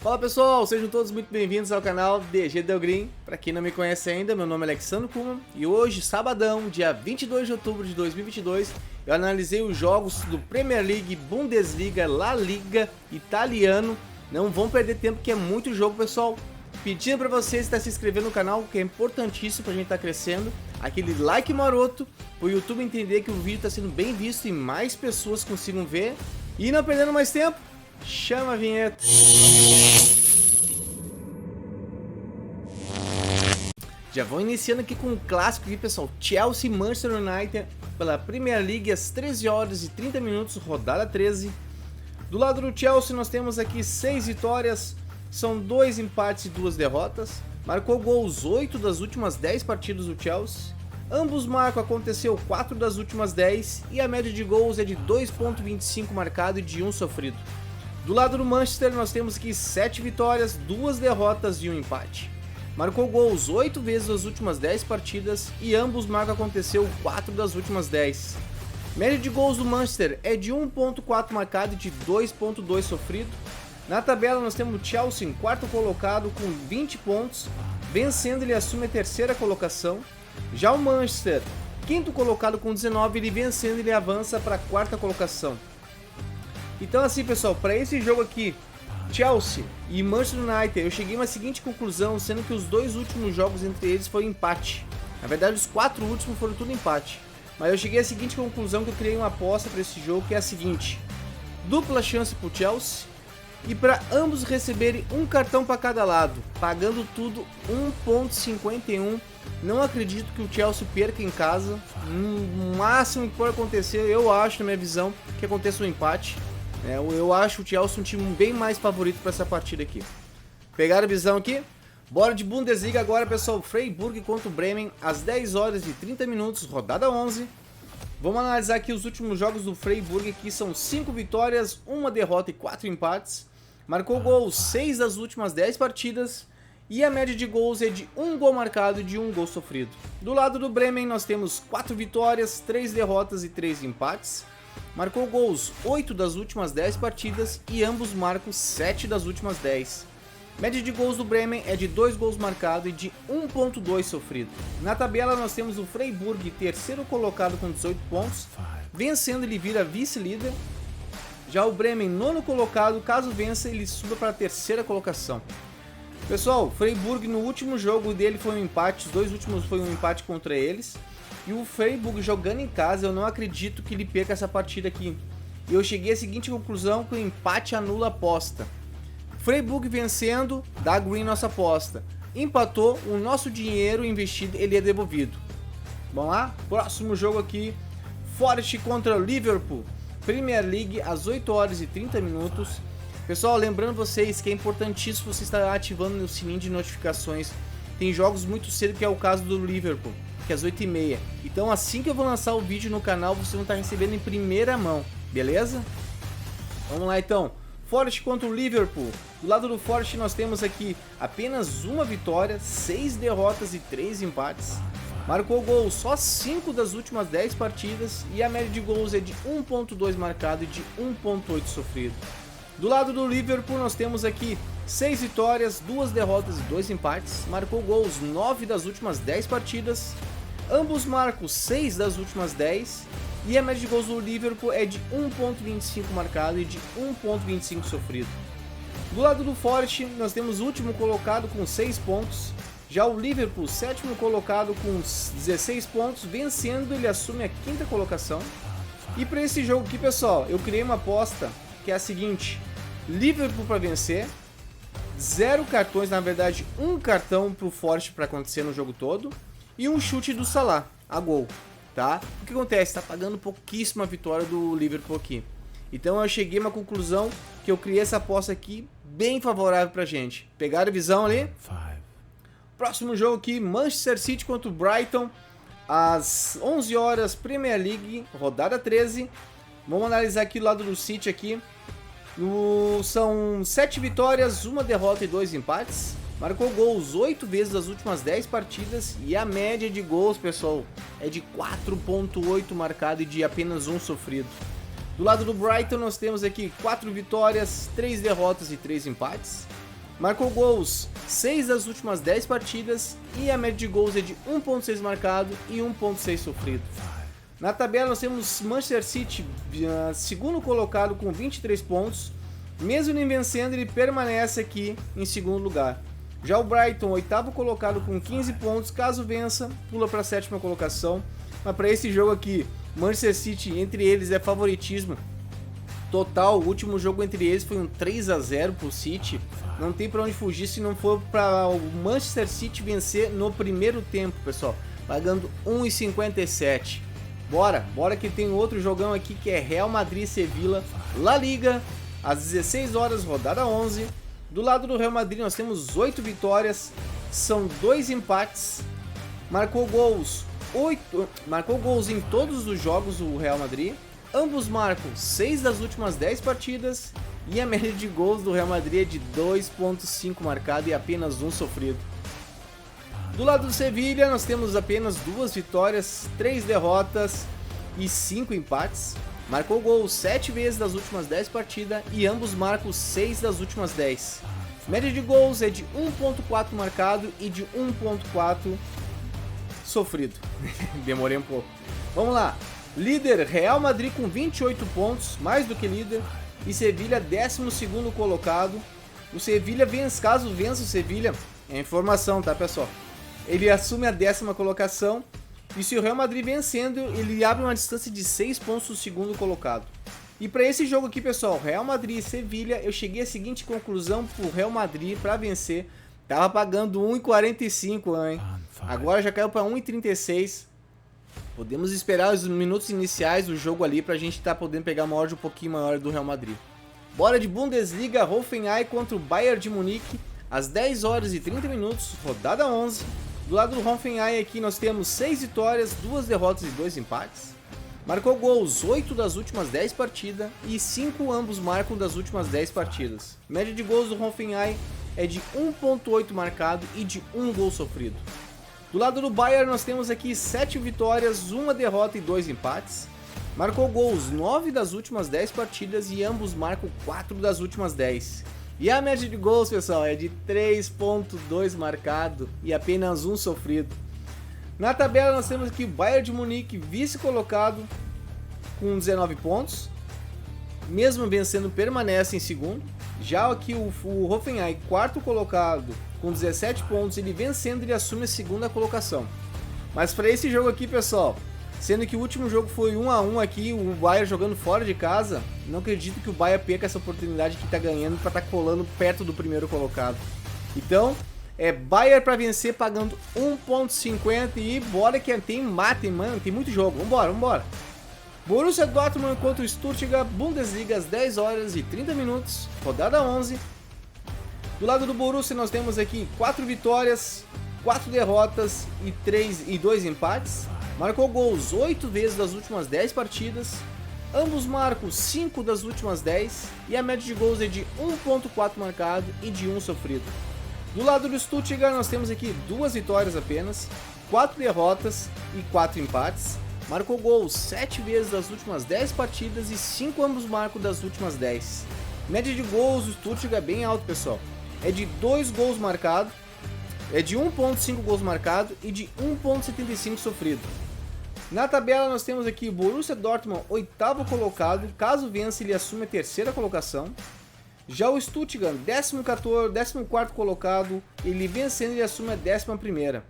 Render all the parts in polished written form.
Fala pessoal, sejam todos muito bem-vindos ao canal DG Del Green. Para quem não me conhece ainda, meu nome é Alexandre Kuhlmann e hoje, sabadão, dia 22 de outubro de 2022, eu analisei os jogos do Premier League, Bundesliga, La Liga, italiano. Não vão perder tempo que é muito jogo, pessoal. Pedindo para vocês estar se inscrevendo no canal, que é importantíssimo para a gente estar crescendo. Aquele like maroto, para o YouTube entender que o vídeo está sendo bem visto e mais pessoas consigam ver. E não perdendo mais tempo, chama a vinheta. Já vou iniciando aqui com um clássico aqui, pessoal. Chelsea e Manchester United pela Premier League às 13 horas e 30 minutos, rodada 13. Do lado do Chelsea nós temos aqui 6 vitórias, são 2 empates e 2 derrotas. Marcou gols 8 das últimas 10 partidas do Chelsea. Ambos marcam, aconteceu 4 das últimas 10 e a média de gols é de 2.25 marcado e de 1 sofrido. Do lado do Manchester nós temos aqui 7 vitórias, 2 derrotas e 1 empate. Marcou gols 8 vezes nas últimas 10 partidas e ambos marcam, aconteceu 4 das últimas 10. Média de gols do Manchester é de 1.4 marcado e de 2.2 sofrido. Na tabela nós temos o Chelsea em quarto colocado com 20 pontos, vencendo ele assume a terceira colocação. Já o Manchester, quinto colocado com 19, ele vencendo ele avança para a quarta colocação. Então assim pessoal, para esse jogo aqui, Chelsea e Manchester United, eu cheguei a uma seguinte conclusão, sendo que os dois últimos jogos entre eles foi empate. Na verdade os 4 últimos foram tudo empate. Mas eu cheguei à seguinte conclusão, que eu criei uma aposta para esse jogo, que é a seguinte: dupla chance para o Chelsea e para ambos receberem um cartão para cada lado, pagando tudo 1.51. Não acredito que o Chelsea perca em casa. No máximo que pode acontecer, eu acho, na minha visão, que aconteça um empate. Eu acho o Chelsea um time bem mais favorito para essa partida aqui. Pegaram a visão aqui? Bora de Bundesliga agora, pessoal. Freiburg contra o Bremen às 10 horas e 30 minutos, rodada 11. Vamos analisar aqui os últimos jogos do Freiburg, que são 5 vitórias, 1 derrota e 4 empates. Marcou gols 6 das últimas 10 partidas e a média de gols é de 1 gol marcado e de 1 gol sofrido. Do lado do Bremen nós temos 4 vitórias, 3 derrotas e 3 empates. Marcou gols 8 das últimas 10 partidas e ambos marcam 7 das últimas 10. Média de gols do Bremen é de 2 gols marcados e de 1.2 sofrido. Na tabela nós temos o Freiburg, terceiro colocado com 18 pontos, vencendo ele vira vice-líder. Já o Bremen, nono colocado, caso vença ele suba para a terceira colocação. Pessoal, Freiburg no último jogo dele foi um empate, os dois últimos foi um empate contra eles. E o Freiburg jogando em casa, eu não acredito que ele perca essa partida aqui. E eu cheguei à seguinte conclusão, que o empate anula a aposta. Freiburg vencendo, dá green nossa aposta. Empatou, o nosso dinheiro investido ele é devolvido. Vamos lá? Próximo jogo aqui, Forest contra Liverpool. Premier League às 8 horas e 30 minutos. Pessoal, lembrando vocês que é importantíssimo você estar ativando o sininho de notificações. Tem jogos muito cedo, que é o caso do Liverpool, que é às 8h30. Então assim que eu vou lançar o vídeo no canal, vocês vão estar recebendo em primeira mão, beleza? Vamos lá então. Forest contra o Liverpool. Do lado do Forest nós temos aqui apenas uma vitória, 6 derrotas e 3 empates. Marcou gol só 5 das últimas 10 partidas e a média de gols é de 1.2 marcado e de 1.8 sofrido. Do lado do Liverpool nós temos aqui 6 vitórias, 2 derrotas e 2 empates. Marcou gols 9 das últimas 10 partidas. Ambos marcam 6 das últimas 10. E a média de gols do Liverpool é de 1.25 marcado e de 1.25 sofrido. Do lado do Forest nós temos o último colocado com 6 pontos. Já o Liverpool, sétimo colocado com 16 pontos, vencendo ele assume a quinta colocação. E para esse jogo aqui, pessoal, eu criei uma aposta que é a seguinte: Liverpool para vencer, 0 cartões, na verdade 1 cartão para o Forest para acontecer no jogo todo e um chute do Salah a gol, tá? O que acontece? Está pagando pouquíssima a vitória do Liverpool aqui. Então eu cheguei a uma conclusão que eu criei essa aposta aqui bem favorável pra gente. Pegaram a visão ali? Próximo jogo aqui, Manchester City contra o Brighton, às 11 horas, Premier League, rodada 13. Vamos analisar aqui o lado do City aqui. São 7 vitórias, 1 derrota e 2 empates. Marcou gols 8 vezes nas últimas 10 partidas e a média de gols, pessoal, é de 4.8 marcado e de apenas 1 sofrido. Do lado do Brighton nós temos aqui 4 vitórias, 3 derrotas e 3 empates. Marcou gols 6 das últimas 10 partidas e a média de gols é de 1.6 marcado e 1.6 sofrido. Na tabela nós temos Manchester City, segundo colocado com 23 pontos. Mesmo nem vencendo, ele permanece aqui em segundo lugar. Já o Brighton, oitavo colocado com 15 pontos, caso vença, pula para a sétima colocação. Mas para esse jogo aqui, Manchester City, entre eles, é favoritismo total. O último jogo entre eles foi um 3-0 pro City. Não tem para onde fugir se não for para o Manchester City vencer no primeiro tempo, pessoal. Pagando 1,57. Bora que tem outro jogão aqui que é Real Madrid e Sevilla, La Liga, às 16 horas, rodada 11. Do lado do Real Madrid nós temos 8 vitórias, são 2 empates. Marcou gols em todos os jogos o Real Madrid. Ambos marcam 6 das últimas 10 partidas e a média de gols do Real Madrid é de 2.5 marcado e apenas 1 sofrido. Do lado do Sevilla nós temos apenas 2 vitórias, 3 derrotas e 5 empates. Marcou gol 7 vezes das últimas 10 partidas e ambos marcam 6 das últimas 10. Média de gols é de 1.4 marcado e de 1.4 sofrido. Demorei um pouco. Vamos lá. Líder Real Madrid com 28 pontos, mais do que líder. E Sevilla 12º colocado. O Sevilla caso vença o Sevilla, é informação, tá, pessoal? Ele assume a 10ª colocação. E se o Real Madrid vencendo, ele abre uma distância de 6 pontos do segundo colocado. E para esse jogo aqui, pessoal, Real Madrid e Sevilla, eu cheguei à seguinte conclusão pro Real Madrid para vencer. Tava pagando 1,45, hein? Agora já caiu para 1,36. Podemos esperar os minutos iniciais do jogo ali pra gente podendo pegar uma odd um pouquinho maior do Real Madrid. Bora de Bundesliga, Hoffenheim contra o Bayern de Munique, às 10 horas e 30 minutos, rodada 11. Do lado do Hoffenheim aqui nós temos 6 vitórias, 2 derrotas e 2 empates. Marcou gols 8 das últimas 10 partidas e 5 ambos marcam das últimas 10 partidas. Média de gols do Hoffenheim é de 1.8 marcado e de 1 gol sofrido. Do lado do Bayern nós temos aqui 7 vitórias, 1 derrota e 2 empates. Marcou gols 9 das últimas 10 partidas e ambos marcam 4 das últimas 10. E a média de gols, pessoal, é de 3.2 marcado e apenas 1 sofrido. Na tabela nós temos aqui o Bayern de Munique, vice-colocado com 19 pontos. Mesmo vencendo, permanece em segundo. Já aqui o Hoffenheim, quarto colocado, com 17 pontos, ele vencendo, ele assume a segunda colocação. Mas para esse jogo aqui, pessoal, sendo que o último jogo foi 1-1 aqui, o Bayern jogando fora de casa, não acredito que o Bayern perca essa oportunidade que está ganhando para estar colando perto do primeiro colocado. Então, é Bayern para vencer pagando 1.50 e bora que tem mate, mano, tem muito jogo. Vambora. Borussia Dortmund contra o Stuttgart, Bundesliga às 10 horas e 30 minutos, rodada 11. Do lado do Borussia nós temos aqui 4 vitórias, 4 derrotas e 2 empates. Marcou gols 8 vezes das últimas 10 partidas. Ambos marcam 5 das últimas 10 e a média de gols é de 1.4 marcado e de 1 sofrido. Do lado do Stuttgart nós temos aqui 2 vitórias apenas, 4 derrotas e 4 empates. Marcou gols 7 vezes das últimas 10 partidas e 5 ambos marcam das últimas 10. Média de gols do Stuttgart é bem alto, pessoal. É de 2 gols marcados, é de 1.5 gols marcados e de 1.75 sofrido. Na tabela nós temos aqui o Borussia Dortmund, oitavo colocado. Caso vença, ele assume a terceira colocação. Já o Stuttgart, 14º colocado, ele vencendo, ele assume a 11ª.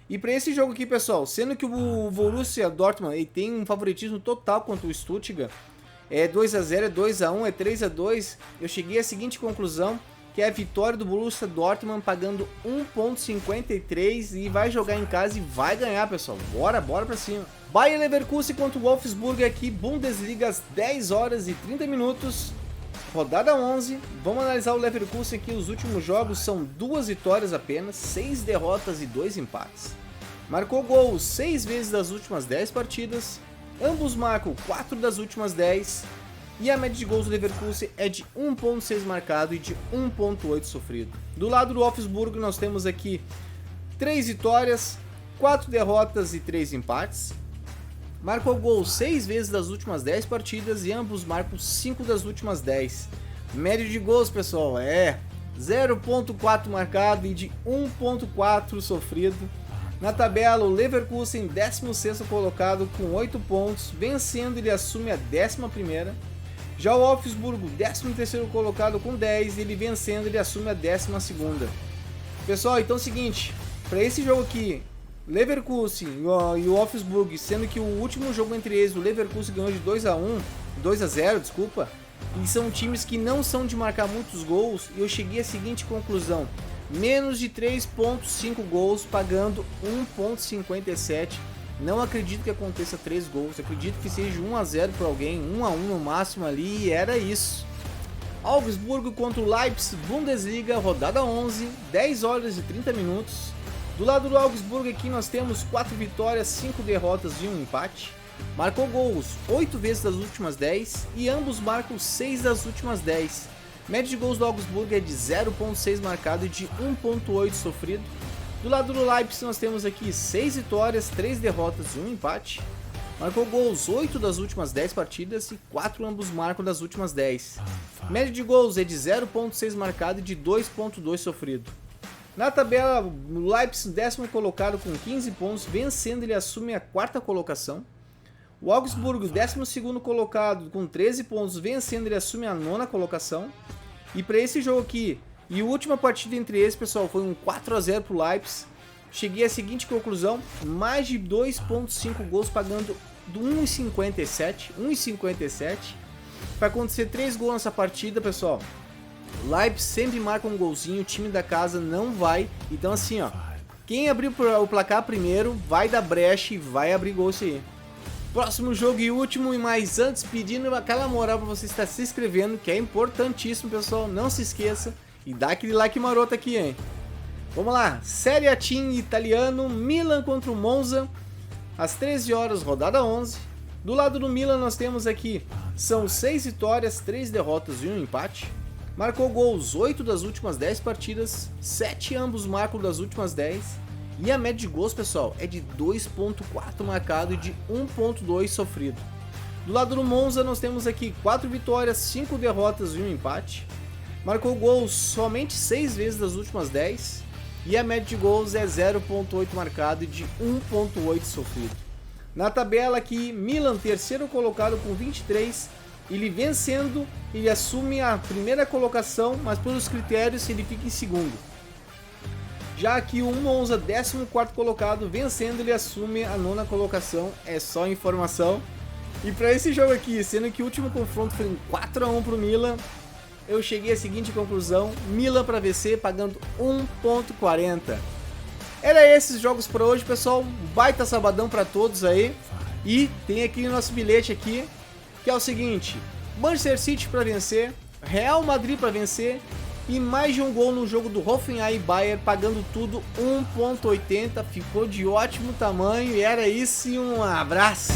E para esse jogo aqui, pessoal, sendo que o Borussia Dortmund ele tem um favoritismo total contra o Stuttgart, é 2-0, é 2-1, é 3-2, eu cheguei à seguinte conclusão, que é a vitória do Borussia Dortmund pagando 1.53 e vai jogar em casa e vai ganhar, pessoal. Bora pra cima. Bayer Leverkusen contra o Wolfsburg aqui, Bundesliga às 10 horas e 30 minutos, rodada 11. Vamos analisar o Leverkusen aqui, os últimos jogos são 2 vitórias apenas, 6 derrotas e 2 empates. Marcou gols 6 vezes das últimas 10 partidas, ambos marcam 4 das últimas 10 e a média de gols do Leverkusen é de 1.6 marcado e de 1.8 sofrido. Do lado do Wolfsburg nós temos aqui 3 vitórias, 4 derrotas e 3 empates. Marcou gol 6 vezes das últimas 10 partidas e ambos marcam 5 das últimas 10. Média de gols, pessoal, 0.4 marcado e de 1.4 sofrido. Na tabela, o Leverkusen, 16º colocado com 8 pontos, vencendo ele assume a 11ª. Já o Wolfsburgo, 13º colocado com 10, ele vencendo ele assume a 12ª. Pessoal, então é o seguinte, para esse jogo aqui, Leverkusen e o Wolfsburg, sendo que o último jogo entre eles, o Leverkusen ganhou de 2-0, desculpa, e são times que não são de marcar muitos gols, e eu cheguei à seguinte conclusão: menos de 3.5 gols pagando 1.57. Não acredito que aconteça 3 gols, acredito que seja 1-0 para alguém, 1-1 no máximo ali, e era isso. Augsburgo contra o Leipzig, Bundesliga, rodada 11, 10 horas e 30 minutos. Do lado do Augsburgo aqui nós temos 4 vitórias, 5 derrotas e 1 empate. Marcou gols 8 vezes das últimas 10 e ambos marcam 6 das últimas 10. Média de gols do Augsburgo é de 0.6 marcado e de 1.8 sofrido. Do lado do Leipzig nós temos aqui 6 vitórias, 3 derrotas e 1 empate. Marcou gols 8 das últimas 10 partidas e 4 ambos marcam das últimas 10. Média de gols é de 0.6 marcado e de 2.2 sofrido. Na tabela, o Leipzig, 10º colocado com 15 pontos, vencendo ele assume a 4ª colocação. O Augsburgo, 12º colocado com 13 pontos, vencendo ele assume a 9ª colocação. E para esse jogo aqui, e a última partida entre eles, pessoal, foi um 4-0 para o Leipzig. Cheguei à seguinte conclusão: mais de 2.5 gols pagando do 1,57. Para acontecer 3 gols nessa partida, pessoal, Leipzig sempre marca um golzinho, o time da casa não vai. Então assim, ó, quem abrir o placar primeiro vai dar brecha e vai abrir gol isso aí. Próximo jogo e último, e mais antes pedindo aquela moral para você estar se inscrevendo, que é importantíssimo, pessoal, não se esqueça. E dá aquele like maroto aqui, hein? Vamos lá, Série A Team italiano, Milan contra o Monza, às 13 horas, rodada 11. Do lado do Milan nós temos aqui, são 6 vitórias, 3 derrotas e 1 empate. Marcou gols 8 das últimas 10 partidas, 7 ambos marcam das últimas 10. E a média de gols, pessoal, é de 2.4 marcado e de 1.2 sofrido. Do lado do Monza nós temos aqui 4 vitórias, 5 derrotas e 1 empate. Marcou gols somente 6 vezes das últimas 10. E a média de gols é 0.8 marcado e de 1.8 sofrido. Na tabela aqui, Milan, 3º colocado com 23. Ele vencendo, ele assume a 1ª colocação, mas pelos critérios ele fica em 2º. Já aqui o Monza, 14º colocado, vencendo, ele assume a 9ª colocação. É só informação. E para esse jogo aqui, sendo que o último confronto foi um 4-1 para o Milan, eu cheguei à seguinte conclusão: Milan para vencer pagando 1.40. Era esses jogos para hoje, pessoal. Baita sabadão para todos aí. E tem aqui o nosso bilhete aqui, que é o seguinte: Manchester City para vencer, Real Madrid para vencer e mais de um gol no jogo do Hoffenheim e Bayern, pagando tudo 1.80. Ficou de ótimo tamanho e era isso, e um abraço.